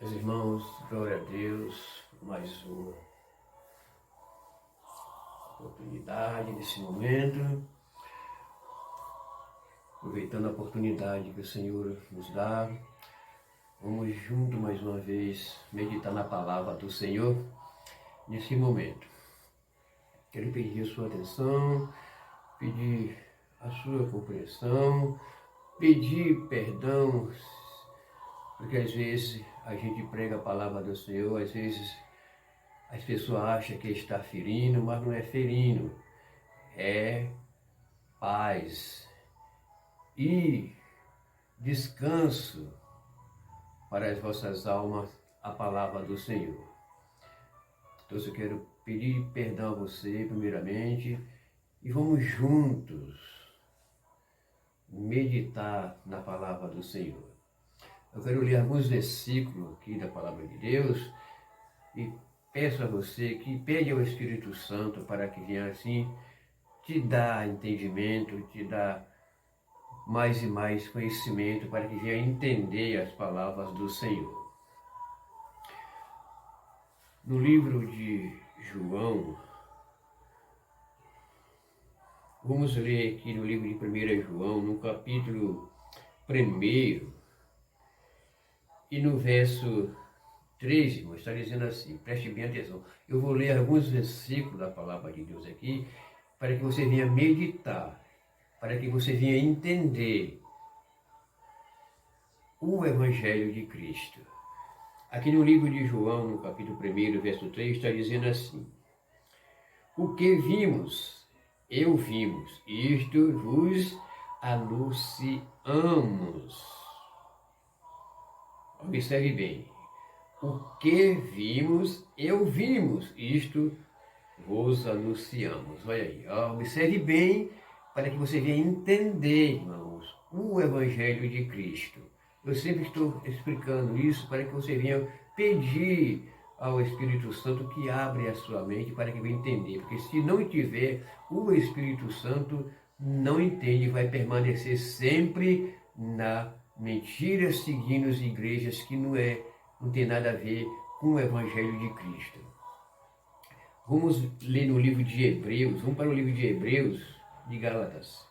Meus irmãos, glória a Deus, mais uma oportunidade nesse momento, aproveitando a oportunidade que o Senhor nos dá, vamos junto mais uma vez meditar na palavra do Senhor nesse momento. Quero pedir a sua atenção, pedir a sua compreensão, pedir perdão, porque às vezes a gente prega a palavra do Senhor, às vezes as pessoas acham que está ferindo, mas não é ferindo, é paz e descanso para as vossas almas, a palavra do Senhor. Então eu quero pedir perdão a você primeiramente e vamos juntos meditar na palavra do Senhor. Eu quero ler alguns versículos aqui da palavra de Deus e peço a você que pede ao Espírito Santo para que venha assim te dar entendimento, te dar mais e mais conhecimento para que venha entender as palavras do Senhor. No livro de João, vamos ler aqui no livro de 1 João, no capítulo 1 e no verso 13, irmão, está dizendo assim, preste bem atenção. Eu vou ler alguns versículos da palavra de Deus aqui, para que você venha meditar, para que você venha entender o Evangelho de Cristo. Aqui no livro de João, no capítulo 1, verso 3, está dizendo assim: o que vimos, isto vos anunciamos. Observe bem. O que vimos, isto vos anunciamos. Olha aí, observe bem para que você venha entender, irmãos, o Evangelho de Cristo. Eu sempre estou explicando isso para que você venha pedir ao Espírito Santo que abra a sua mente para que venha entender. Porque se não tiver, o Espírito Santo não entende, vai permanecer sempre na mentira, seguindo as igrejas que não tem nada a ver com o Evangelho de Cristo. Vamos ler no livro de Hebreus, vamos para o livro de Hebreus, de Gálatas.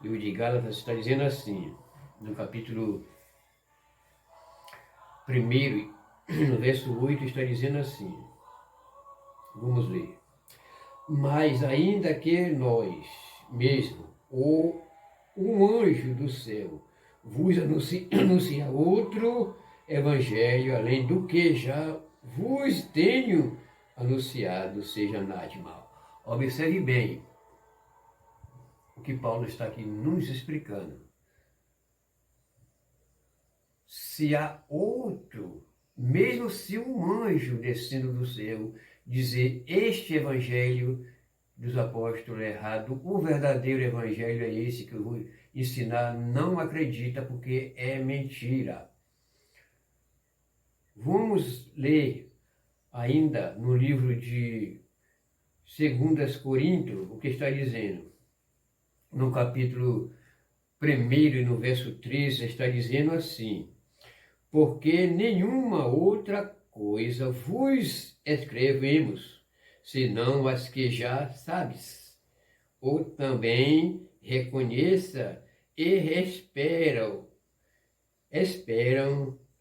O livro de Gálatas está dizendo assim, no capítulo 1, no verso 8, está dizendo assim, vamos ler. Mas ainda que nós mesmo, ou um anjo do céu, vos anuncia outro evangelho, além do que já vos tenho anunciado, seja nada de mal. Observe bem o que Paulo está aqui nos explicando. Se há outro, mesmo se um anjo descendo do céu, dizer este evangelho dos apóstolos é errado, o verdadeiro evangelho é esse que eu vou ensinar, não acredita porque é mentira. Vamos ler ainda no livro de 2 Coríntios, o que está dizendo. No capítulo 1 e no verso 13 está dizendo assim: porque nenhuma outra coisa vos escrevemos, senão as que já sabes, ou também reconheça e esperam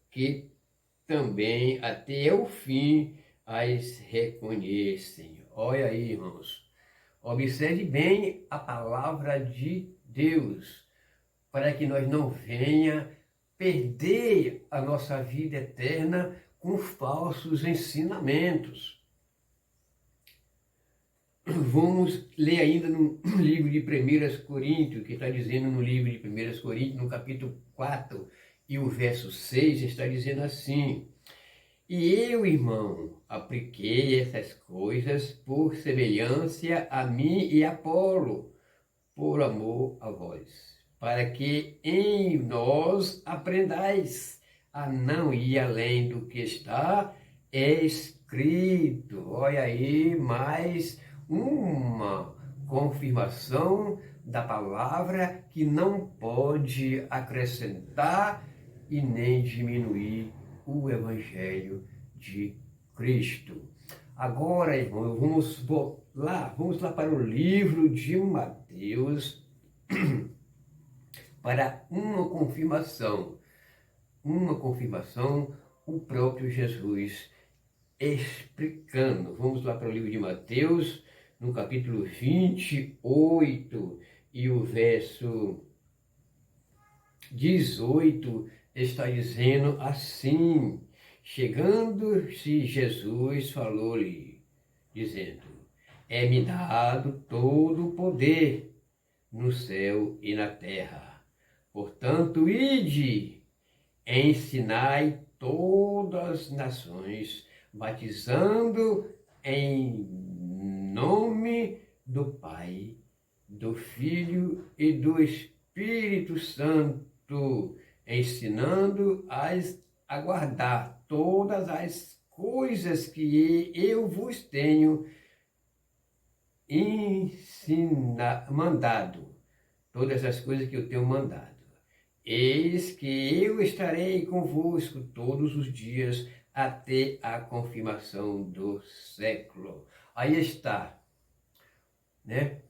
que também até o fim as reconhecem. Olha aí, irmãos. Observe bem a palavra de Deus, para que nós não venha perder a nossa vida eterna com falsos ensinamentos. Vamos ler ainda no livro de 1 Coríntios, que está dizendo no livro de 1 Coríntios, no capítulo 4, e o verso 6, está dizendo assim: e eu, irmão, apliquei essas coisas por semelhança a mim e a Apolo, por amor a vós, para que em nós aprendais a não ir além do que está escrito. Olha aí, mais uma confirmação da palavra que não pode acrescentar e nem diminuir o Evangelho de Cristo. Agora, irmão, vamos lá para o livro de Mateus para uma confirmação. O próprio Jesus explicando. Vamos lá para o livro de Mateus, no capítulo 28 e o verso 18 está dizendo assim: chegando-se Jesus falou-lhe, dizendo: é-me dado todo o poder no céu e na terra. Portanto, ide, ensinai todas as nações, batizando em nome do Pai, do Filho e do Espírito Santo, ensinando-as a guardar todas as coisas que eu vos tenho mandado. Todas as coisas que eu tenho mandado. Eis que eu estarei convosco todos os dias até a confirmação do século. Aí está, né?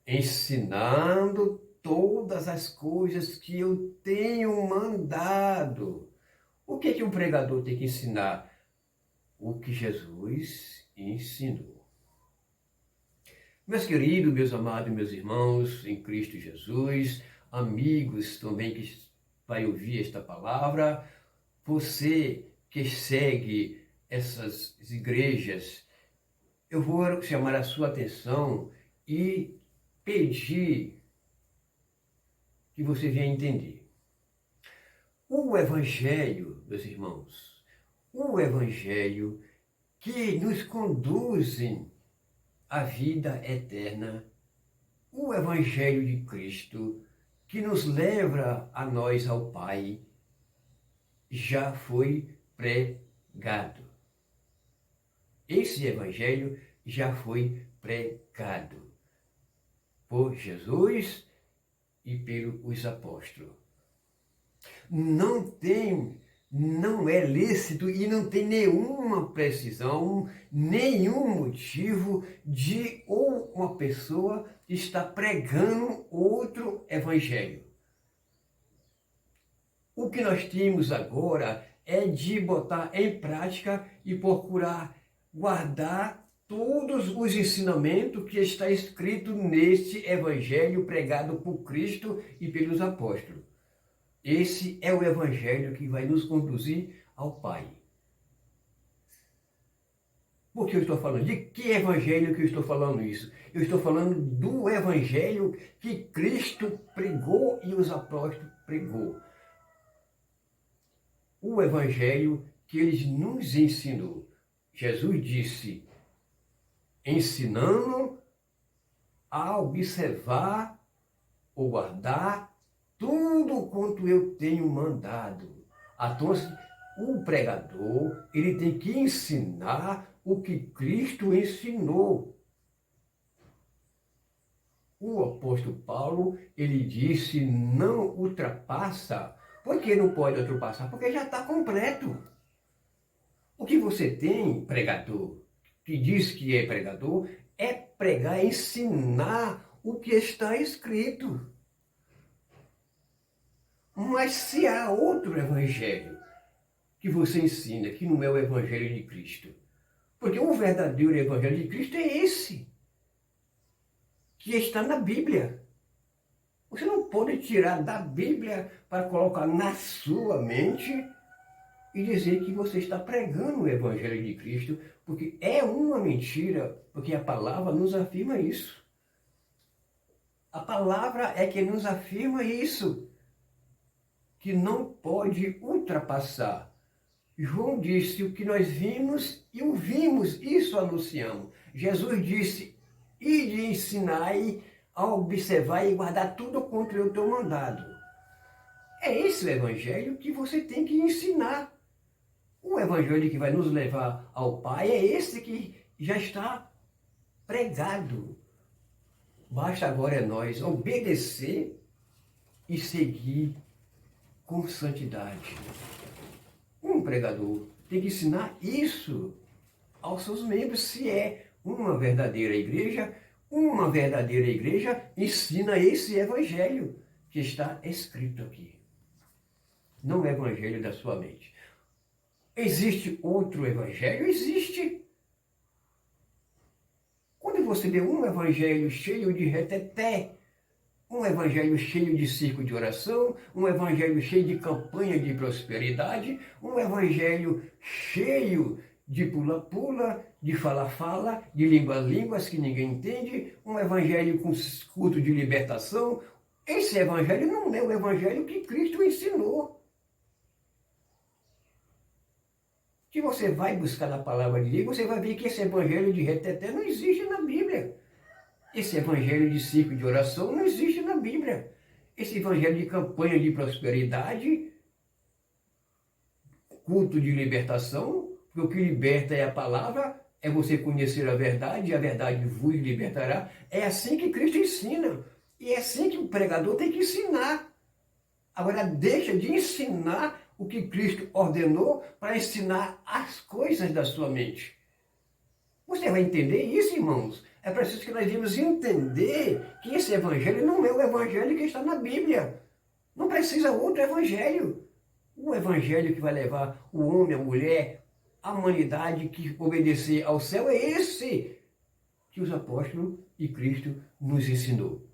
Ensinando todas as coisas que eu tenho mandado. O que um pregador tem que ensinar? O que Jesus ensinou. Meus queridos, meus amados, meus irmãos em Cristo Jesus, amigos também que vai ouvir esta palavra, você que segue essas igrejas, eu vou chamar a sua atenção e pedir que você venha entender. O Evangelho, meus irmãos, o Evangelho que nos conduzem à vida eterna, o Evangelho de Cristo que nos leva a nós ao Pai, já foi pregado. Esse Evangelho já foi pregado por Jesus e pelos apóstolos. Não é lícito e não tem nenhuma precisão, nenhum motivo de ou uma pessoa estar pregando outro evangelho. O que nós temos agora é de botar em prática e procurar guardar todos os ensinamentos que está escrito neste evangelho pregado por Cristo e pelos apóstolos. Esse é o evangelho que vai nos conduzir ao Pai. Por que eu estou falando? De que evangelho que eu estou falando isso? Eu estou falando do evangelho que Cristo pregou e os apóstolos pregou. O evangelho que ele nos ensinou. Jesus disse, ensinando a observar ou guardar tudo quanto eu tenho mandado. Então, o pregador, ele tem que ensinar o que Cristo ensinou. O apóstolo Paulo, ele disse, não ultrapassa. Por que não pode ultrapassar? Porque já está completo. O que você tem, pregador, que diz que é pregador, é pregar, ensinar o que está escrito. Mas se há outro evangelho que você ensina, que não é o evangelho de Cristo, porque o verdadeiro evangelho de Cristo é esse, que está na Bíblia. Você não pode tirar da Bíblia para colocar na sua mente e dizer que você está pregando o evangelho de Cristo, porque é uma mentira, porque a palavra nos afirma isso. A palavra é que nos afirma isso, que não pode ultrapassar. João disse, o que nós vimos e ouvimos, isso anunciamos. Jesus disse, ide ensinai a observar e guardar tudo quanto eu tenho mandado. É esse o evangelho que você tem que ensinar. O evangelho que vai nos levar ao Pai é esse que já está pregado. Basta agora é nós obedecer e seguir com santidade. um pregador tem que ensinar isso aos seus membros, se é uma verdadeira igreja ensina esse evangelho que está escrito aqui. Não é evangelho da sua mente. Existe outro evangelho? Existe. Quando você vê um evangelho cheio de reteté, um evangelho cheio de circo de oração, um evangelho cheio de campanha de prosperidade, um evangelho cheio de pula-pula, de fala-fala, de línguas que ninguém entende, um evangelho com culto de libertação. Esse evangelho não é o evangelho que Cristo ensinou. Se você vai buscar na palavra de Deus, você vai ver que esse evangelho de reteté não existe na Bíblia. Esse evangelho de circo de oração não existe na Bíblia. Esse evangelho de campanha de prosperidade, culto de libertação, porque o que liberta é a palavra, é você conhecer a verdade, e a verdade vos libertará. É assim que Cristo ensina. E é assim que o pregador tem que ensinar. Agora, deixa de ensinar o que Cristo ordenou para ensinar as coisas da sua mente. Você vai entender isso, irmãos? É preciso que nós devemos entender que esse evangelho não é o evangelho que está na Bíblia. Não precisa outro evangelho. O evangelho que vai levar o homem, a mulher, a humanidade que obedecer ao céu é esse que os apóstolos e Cristo nos ensinou.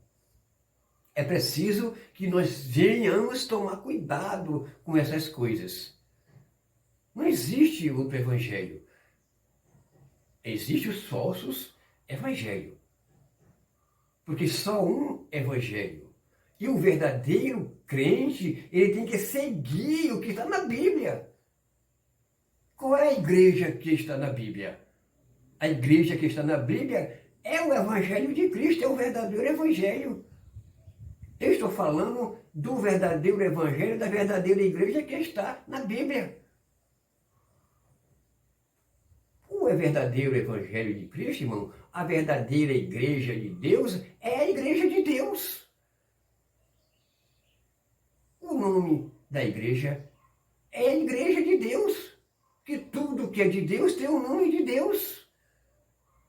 É preciso que nós venhamos tomar cuidado com essas coisas. Não existe outro evangelho. Existem os falsos evangelhos. Porque só um evangelho. E o verdadeiro crente, ele tem que seguir o que está na Bíblia. Qual é a igreja que está na Bíblia? A igreja que está na Bíblia é o evangelho de Cristo, é o verdadeiro evangelho. Eu estou falando do verdadeiro evangelho, da verdadeira igreja que está na Bíblia. O verdadeiro evangelho de Cristo, irmão, a verdadeira igreja de Deus é a igreja de Deus. O nome da igreja é a igreja de Deus. Que tudo que é de Deus tem o nome de Deus.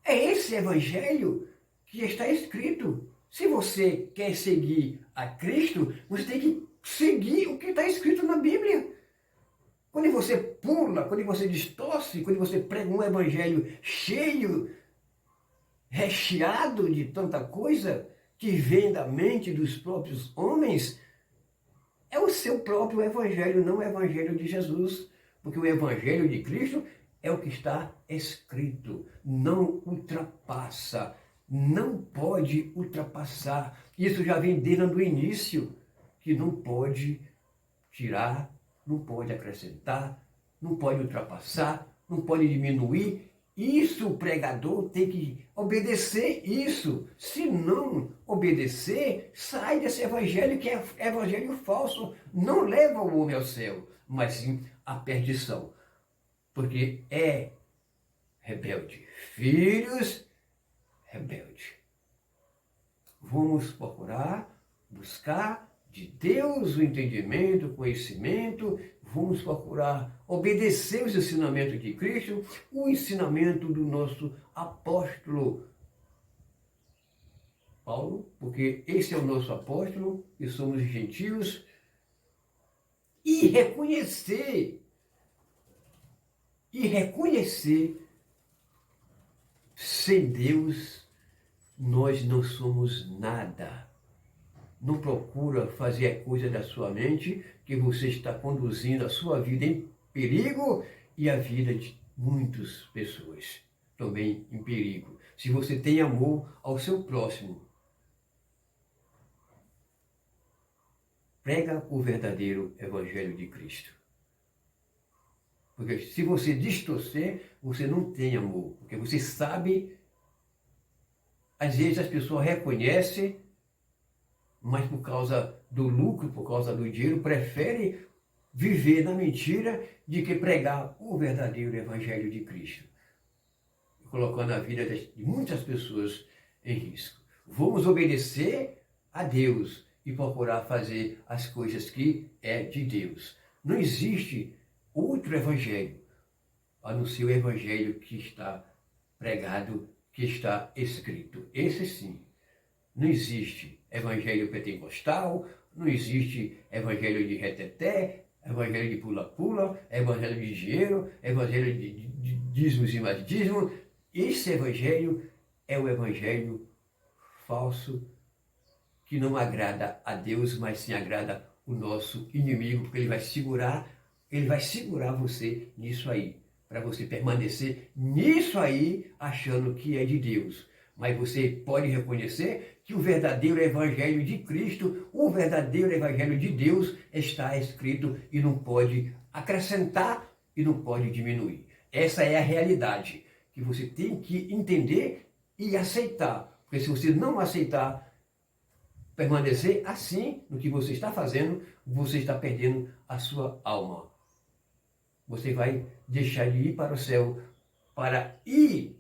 É esse evangelho que está escrito. Se você quer seguir a Cristo, você tem que seguir o que está escrito na Bíblia. Quando você pula, quando você distorce, quando você prega um evangelho cheio, recheado de tanta coisa que vem da mente dos próprios homens, é o seu próprio evangelho, não o evangelho de Jesus. Porque o evangelho de Cristo é o que está escrito, não ultrapassa. Não pode ultrapassar. Isso já vem desde o início, que não pode tirar, não pode acrescentar, não pode ultrapassar, não pode diminuir. Isso o pregador tem que obedecer isso. Se não obedecer, sai desse evangelho que é evangelho falso. Não leva o homem ao céu, mas sim à perdição. Porque é rebelde. Filhos rebelde. Vamos procurar, buscar de Deus o entendimento, o conhecimento. Vamos procurar obedecer os ensinamentos de Cristo, o ensinamento do nosso apóstolo Paulo, porque esse é o nosso apóstolo e somos gentios, e reconhecer sem Deus nós não somos nada. Não procura fazer a coisa da sua mente, que você está conduzindo a sua vida em perigo e a vida de muitas pessoas também em perigo. Se você tem amor ao seu próximo, prega o verdadeiro evangelho de Cristo. Porque se você distorcer, você não tem amor. Porque você sabe, às vezes as pessoas reconhecem, mas por causa do lucro, por causa do dinheiro, prefere viver na mentira de que pregar o verdadeiro evangelho de Cristo, colocando a vida de muitas pessoas em risco. Vamos obedecer a Deus e procurar fazer as coisas que é de Deus. Não existe outro evangelho, a não ser o evangelho que está pregado, que está escrito. Esse sim. Não existe evangelho pentecostal, não existe evangelho de reteté, evangelho de pula-pula, evangelho de dinheiro, evangelho de dízimos e mais dízimos. Esse evangelho é o evangelho falso, que não agrada a Deus, mas sim agrada o nosso inimigo, porque ele vai segurar você nisso aí, para você permanecer nisso aí, achando que é de Deus. Mas você pode reconhecer que o verdadeiro evangelho de Cristo, o verdadeiro evangelho de Deus está escrito e não pode acrescentar e não pode diminuir. Essa é a realidade que você tem que entender e aceitar. Porque se você não aceitar, permanecer assim no que você está fazendo, você está perdendo a sua alma. Você vai deixar de ir para o céu para ir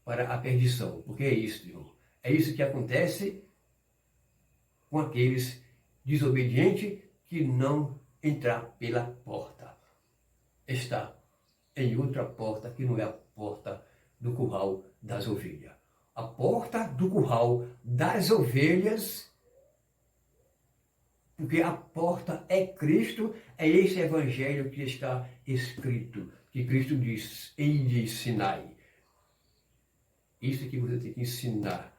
para a perdição. Porque é isso, irmão. É isso que acontece com aqueles desobedientes que não entrar pela porta. Está em outra porta que não é a porta do curral das ovelhas. A porta do curral das ovelhas, porque a porta é Cristo, é esse evangelho que está escrito, que Cristo diz, em Sinai. Isso que você tem que ensinar.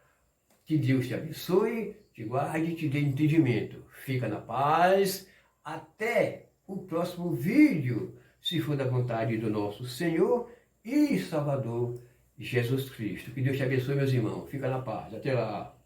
Que Deus te abençoe, te guarde, te dê entendimento. Fica na paz. Até o próximo vídeo, se for da vontade do nosso Senhor e Salvador Jesus Cristo. Que Deus te abençoe, meus irmãos. Fica na paz. Até lá.